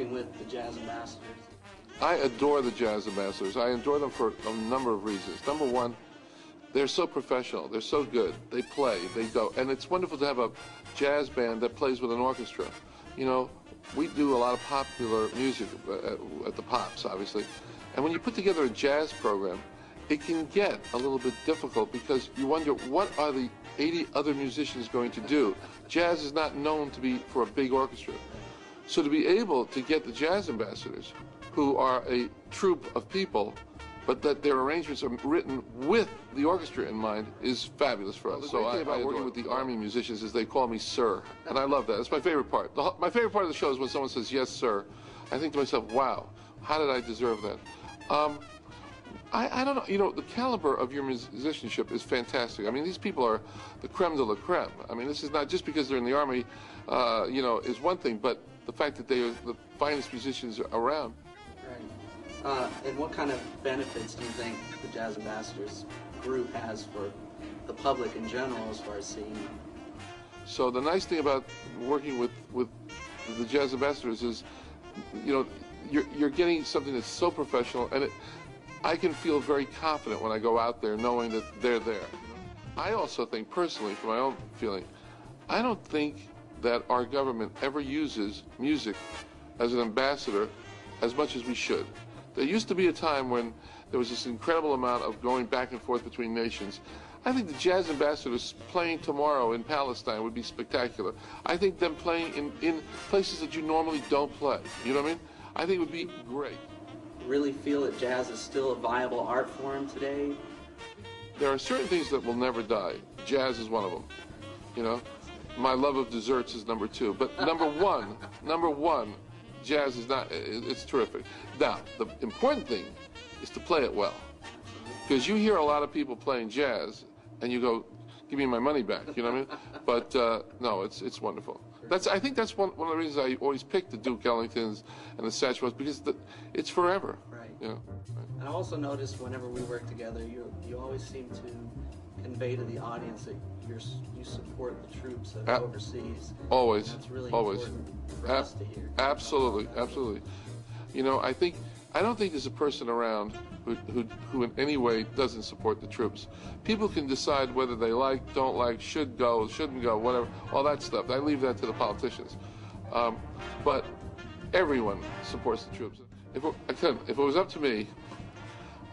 working with the Jazz Ambassadors? I adore the Jazz Ambassadors. I adore them for a number of reasons. Number one, they're so professional. They're so good. They play. They go. And it's wonderful to have a jazz band that plays with an orchestra. You know, we do a lot of popular music at the Pops, obviously. And when you put together a jazz program, it can get a little bit difficult because you wonder, what are the 80 other musicians going to do? Jazz is not known to be for a big orchestra. So to be able to get the Jazz Ambassadors, who are a troupe of people, but that their arrangements are written with the orchestra in mind, is fabulous for us. So I about working with the Army musicians is they call me sir, and I love that. That's my favorite part. My favorite part of the show is when someone says, yes, sir. I think to myself, wow, how did I deserve that? I don't know, you know, the caliber of your musicianship is fantastic. I mean, these people are the creme de la creme. I mean, this is not just because they're in the Army, you know, is one thing, but the fact that they are the finest musicians around. Right. And what kind of benefits do you think the Jazz Ambassadors group has for the public in general as far as seeing them? So the nice thing about working with the Jazz Ambassadors is, you know, you're getting something that's so professional, and I can feel very confident when I go out there knowing that they're there. I also think, personally, from my own feeling, I don't think that our government ever uses music as an ambassador as much as we should. There used to be a time when there was this incredible amount of going back and forth between nations. I think the Jazz Ambassadors playing tomorrow in Palestine would be spectacular. I think them playing in places that you normally don't play, you know what I mean? I think it would be great. Really feel that jazz is still a viable art form today? There are certain things that will never die. Jazz is one of them, you know? My love of desserts is number two. But number one, jazz is not, it's terrific. Now, the important thing is to play it well. Because you hear a lot of people playing jazz, and you go, give me my money back, you know what I mean? But no, it's wonderful. I think that's one of the reasons I always pick the Duke Ellingtons and the Satchwells, because it's forever. Right. You know? And I also noticed whenever we work together, you always seem to convey to the audience that you support the troops that are overseas. Always. And that's really always. important for us to hear. Absolutely, absolutely. You know, I don't think there's a person around who in any way doesn't support the troops. People can decide whether they like, don't like, should go, shouldn't go, whatever, all that stuff. I leave that to the politicians. But everyone supports the troops. If it was up to me,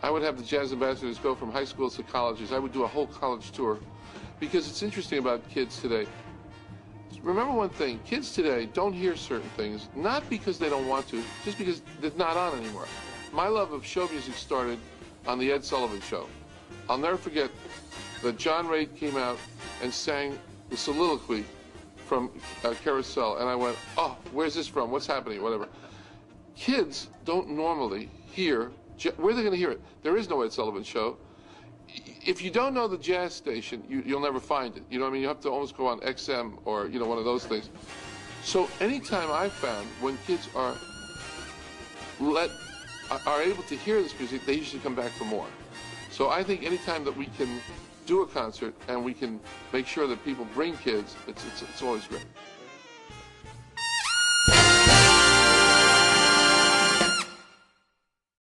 I would have the Jazz Ambassadors go from high schools to colleges. I would do a whole college tour, because it's interesting about kids today. Remember one thing, kids today don't hear certain things, not because they don't want to, just because they're not on anymore. My love of show music started on the Ed Sullivan Show. I'll never forget that John Raitt came out and sang the soliloquy from Carousel, and I went, oh, where's this from? What's happening? Whatever. Kids don't normally hear, where are they going to hear it? There is no Ed Sullivan Show. If you don't know the jazz station, you'll never find it. You know what I mean? You have to almost go on XM or, you know, one of those things. So anytime I've found when kids are able to hear this music, they usually come back for more. So I think anytime that we can do a concert and we can make sure that people bring kids, it's always great.